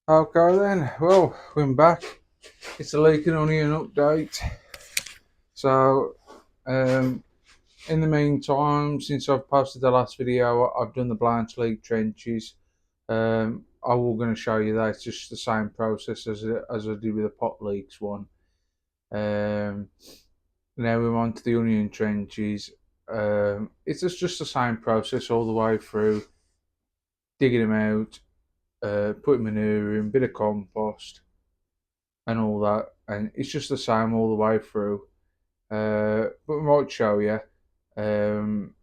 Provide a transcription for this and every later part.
Okay then, well, we're back. It's a Leek and Onion update. So, um, in the meantime, since I've posted the last video, I've done the Blanche Leek trenches. I will going to show you that it's just the same process as I did with the pot leeks one. Um, Now we're on to the onion trenches. It's just the same process all the way through, digging them out, putting manure in, bit of compost, and all that, and it's just the same all the way through. But we might show you um,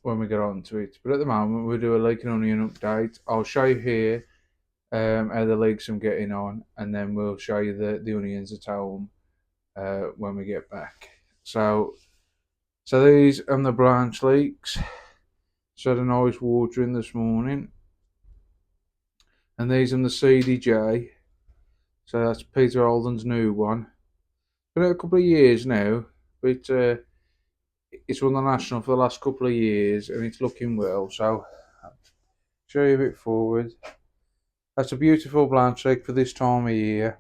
when we get on to it. But at the moment, we'll do a leek and onion update. I'll show you here how the leeks I'm getting on, and then we'll show you the onions at home when we get back. So these are the branch leeks. So had a nice watering this morning, and these are the CDJ. So that's Peter Alden's new one. Been out a couple of years now, but it's won the national for the last couple of years, and it's looking well. So I'll show you a bit forward. That's a beautiful blanch egg for this time of year.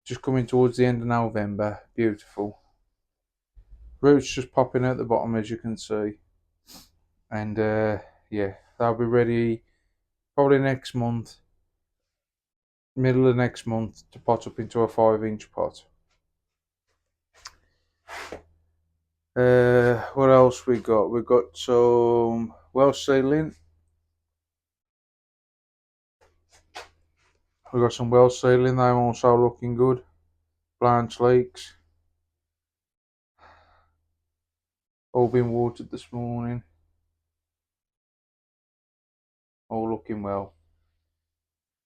Just coming towards the end of November. Beautiful. Roots just popping out the bottom, as you can see. And yeah, they'll be ready probably next month, middle of next month, to pot up into a 5-inch pot. What else we got? We got some Welsh seedling. We got some Welsh seedling. They're also looking good. Blanche Leeks. All been watered this morning. All looking well.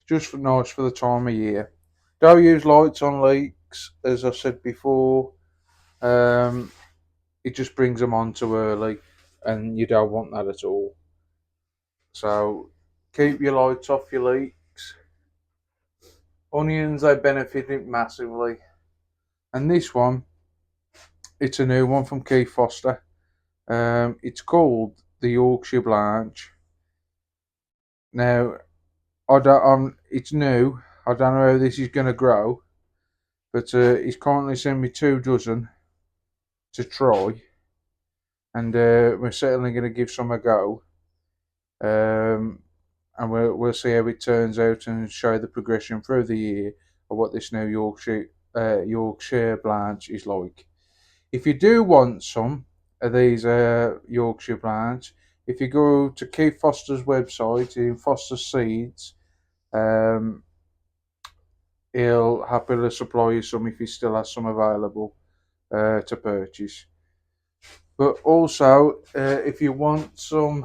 Just nice for the time of year. Don't use lights on leeks, as I said before. Um, it just brings them on too early, and you don't want that at all. So keep your lights off your leeks. Onions, they benefit massively. And this one, it's a new one from Keith Foster. It's called the Yorkshire Blanche. Now, it's new. I don't know how this is going to grow, but he's currently sent me 2 dozen to try, and we're certainly going to give some a go. And we'll see how it turns out and show the progression through the year of what this new Yorkshire Blanche is like. If you do want some of these Yorkshire Blanche, if you go to Keith Foster's website in Foster Seeds, um, he'll happily supply you some if he still has some available to purchase. But also, if you want some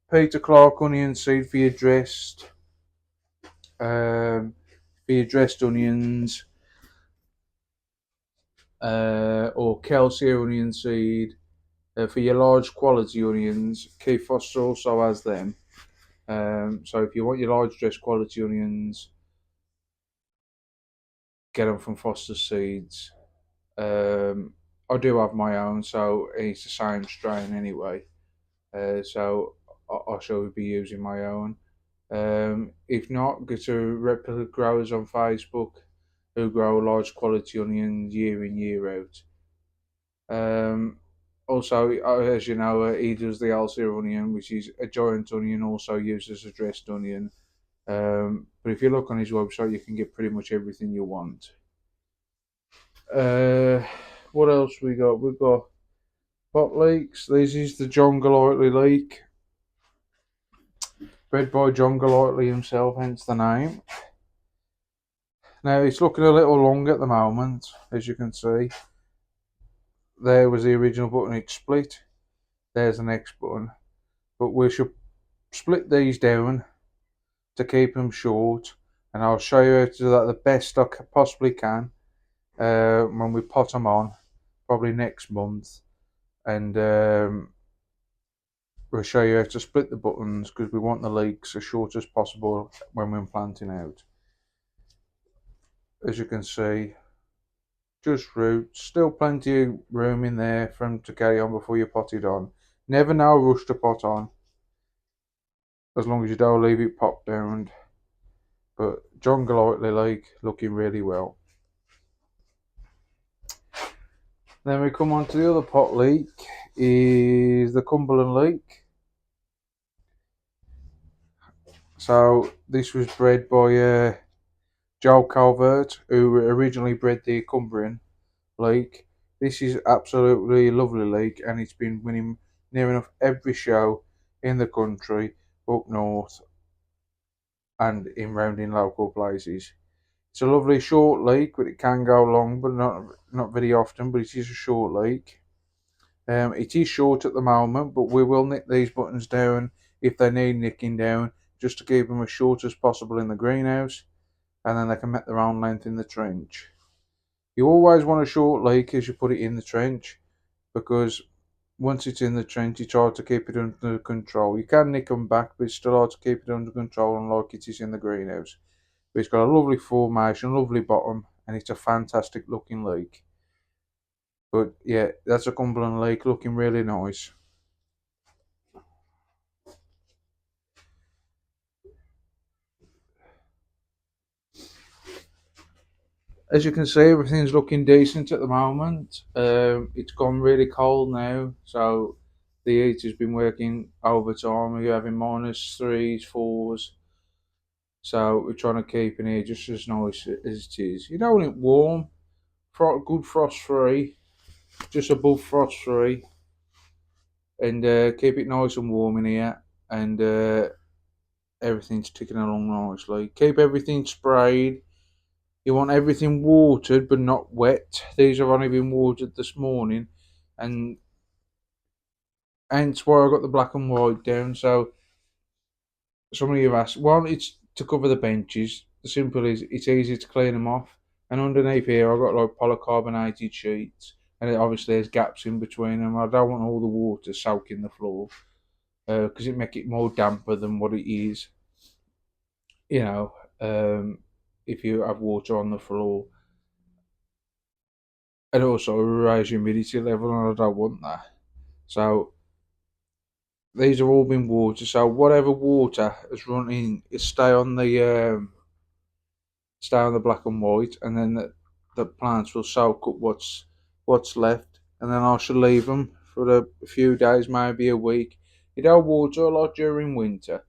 Peter Clark onion seed um, for your dressed onions, or Kelsey onion seed, for your large quality onions, Keith Foster also has them. So if you want your large dressed quality onions, get them from Foster Seeds. I do have my own, so it's the same strain anyway. So I shall be using my own. If not, go to Replica Growers on Facebook, who grow large quality onions year in, year out. Also, as you know, he does the Alcir onion, which is a giant onion, also used as a dressed onion. But if you look on his website, you can get pretty much everything you want. What else we got? We've got pot leeks. This is the John Golightly leek, bred by John Golightly himself, hence the name. Now it's looking a little long at the moment, as you can see. There was the original button, it's split. There's the next button. But we should split these down to keep them short, and I'll show you how to do that the best I possibly can when we pot them on, probably next month. And we'll show you how to split the buttons, because we want the leeks as short as possible when we're planting out. As you can see, just roots, still plenty of room in there for them to carry on before you pot it on. Never no rush to pot on, as long as you don't leave it pot down. But John Golightly Leek looking really well. Then we come on to the other pot leek, is the Cumberland leek. So this was bred by Joel Calvert, who originally bred the Cumbrian leek. This is absolutely lovely leek, and it's been winning near enough every show in the country, up north, and in round in local places. It's a lovely short leek, but it can go long, but not very often. But it is a short leek. It is short at the moment, but we will nick these buttons down if they need nicking down, just to keep them as short as possible in the greenhouse, and then they can make their own length in the trench. You always want a short leek as you put it in the trench, because once it's in the trench, it's hard to keep it under control. You can nick them back, but it's still hard to keep it under control, unlike it is in the greenhouse. But it's got a lovely formation, lovely bottom, and it's a fantastic looking leek. But yeah, that's a Cumberland leek looking really nice. As you can see, everything's looking decent at the moment. It's gone really cold now, so the heat has been working overtime. We're having minus threes, fours, so we're trying to keep in here just as nice as it is. You don't want it warm, good frost free, just above frost free, and keep it nice and warm in here, and everything's ticking along nicely. Keep everything sprayed. You want everything watered but not wet. These have only been watered this morning, and hence why I got the black and white down. So some of you have asked, one, it's to cover the benches. The simple is it's easy to clean them off, and underneath here I've got like polycarbonated sheets, and it obviously there's gaps in between them. I don't want all the water soaking the floor because it make it more damper than what it is. You know, if you have water on the floor. And also raise humidity level, and I don't want that. So these have all been watered. So whatever water has run in, is stay on the black and white, and then the plants will soak up what's left, and then I shall leave them for a few days, maybe a week. You don't water a lot during winter,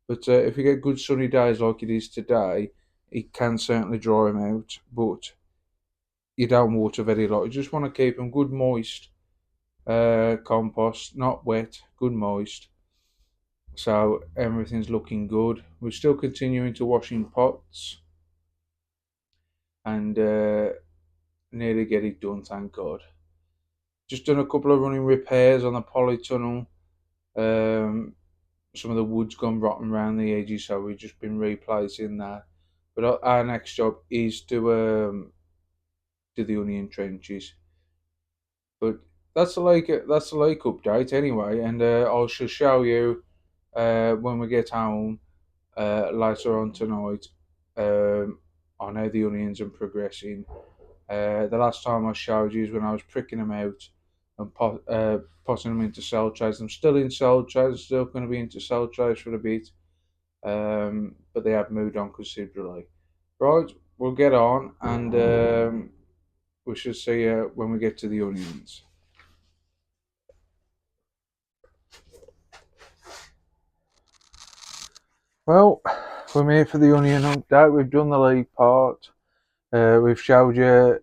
but if you get good sunny days like it is today, it can certainly dry them out. But you don't water very lot. You just want to keep them good moist. Compost, not wet, good moist. So everything's looking good. We're still continuing to wash in pots and nearly get it done, thank God. Just done a couple of running repairs on the polytunnel. Some of the wood's gone rotten around the edges, so we've just been replacing that. But our next job is to do the onion trenches. But that's the lake update anyway, and I shall show you when we get home later on tonight on how the onions are progressing. The last time I showed you is when I was pricking them out and potting them into cell trays. I'm still in cell trays, still going to be into cell trays for a bit, but they have moved on considerably. Right, we'll get on, and we should see when we get to the onions. Well, we're here for the onion update. We've done the leek part. We've showed you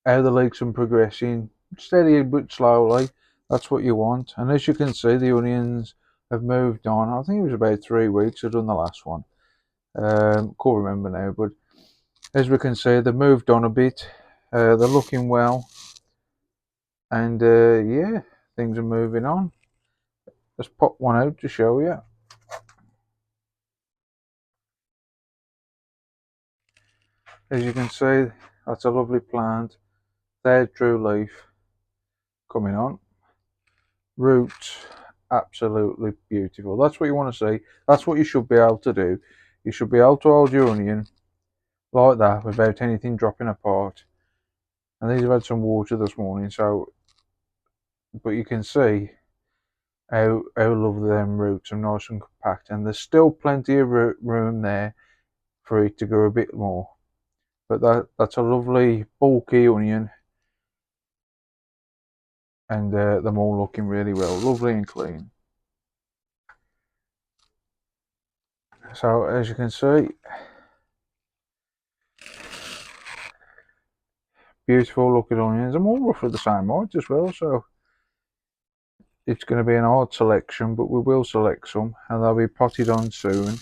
how the leeks are progressing, steady but slowly. That's what you want. And as you can see, the onions have moved on. I think it was about 3 weeks I've done the last one. Can't remember now, but as we can see, they've moved on a bit. They're looking well, and yeah, things are moving on. Let's pop one out to show you. As you can see, that's a lovely plant. Third true leaf coming on. Roots, absolutely beautiful. That's what you want to see. That's what you should be able to do. You should be able to hold your onion like that without anything dropping apart. And these have had some water this morning, so but you can see how lovely them roots are, nice and compact, and there's still plenty of room there for it to go a bit more. But that's a lovely bulky onion, and them all looking really well, lovely and clean. So as you can see, beautiful looking onions. I'm all roughly the same height as well, so it's going to be an hard selection, but we will select some, and they'll be potted on soon.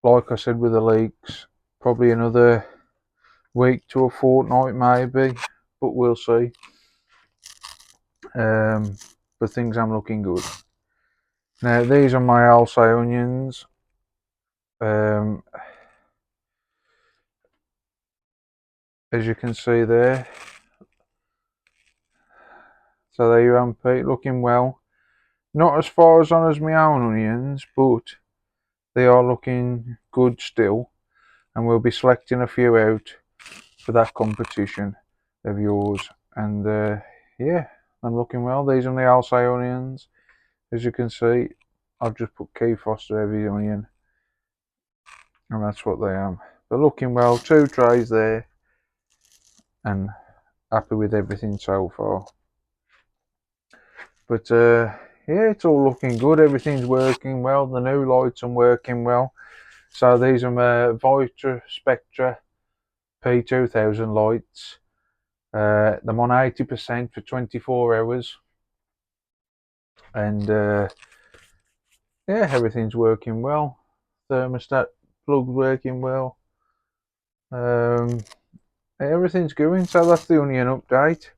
Like I said with the leeks, probably another week to a fortnight maybe, but we'll see. But things are looking good. Now these are my Alsace onions. As you can see there, so there you are, Pete, looking well. Not as far as on as my own onions, but they are looking good still, and we'll be selecting a few out for that competition of yours. And yeah, I'm looking well. These are the Alsace onions. As you can see, I've just put Key Foster heavy onion, and that's what they are. They're looking well. 2 trays there, and happy with everything so far. But yeah, it's all looking good. Everything's working well. The new lights are working well. So these are my Vitra Spectra P2000 lights. I'm on 80% for 24 hours, and yeah, everything's working well. Thermostat plug working well. Everything's going. So that's the onion update.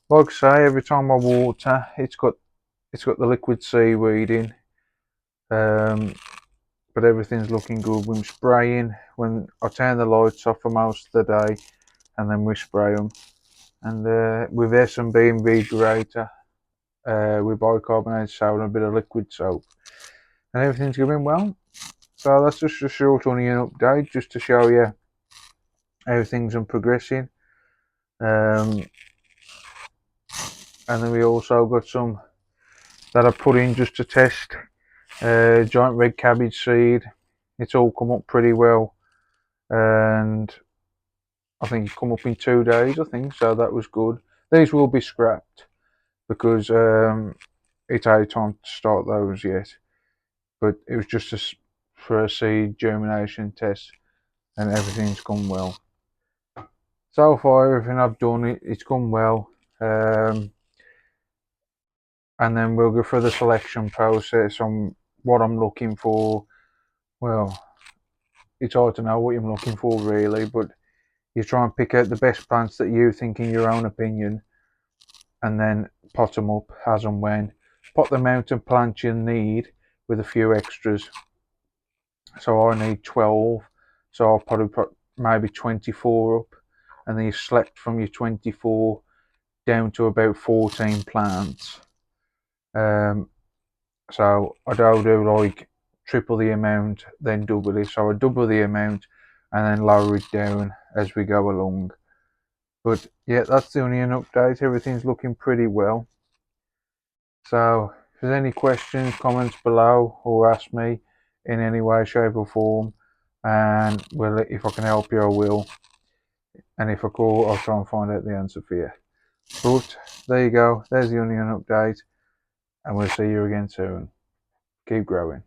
Like I say, every time I water, it's got the liquid seaweed in. But everything's looking good. We're spraying when I turn the lights off for most of the day, and then we spray them. And with S&B Invigorator, with bicarbonate soda and a bit of liquid soap, and everything's going well. So that's just a short onion update, just to show you how things are progressing. And then we also got some that I put in just to test. Giant red cabbage seed. It's all come up pretty well, and I think it come up in 2 days, I think, so that was good. These will be scrapped because it's out of time to start those yet, but it was just for a seed germination test, and everything's gone well. So far, everything I've done, it's gone well. And then we'll go through the selection process on what I'm looking for. Well, it's hard to know what I'm looking for really, but you try and pick out the best plants that you think in your own opinion, and then pot them up as and when. Pot the amount of plants you need with a few extras. So I need 12, so I'll probably put maybe 24 up, and then you select from your 24 down to about 14 plants. So I don't do like triple the amount, then double it. So I double the amount and then lower it down as we go along. But yeah, that's the onion update. Everything's looking pretty well. So if there's any questions, comments below, or ask me in any way, shape or form, and if I can help you, I will. And if I call, I'll try and find out the answer for you. But there you go. There's the onion update, and we'll see you again soon. Keep growing.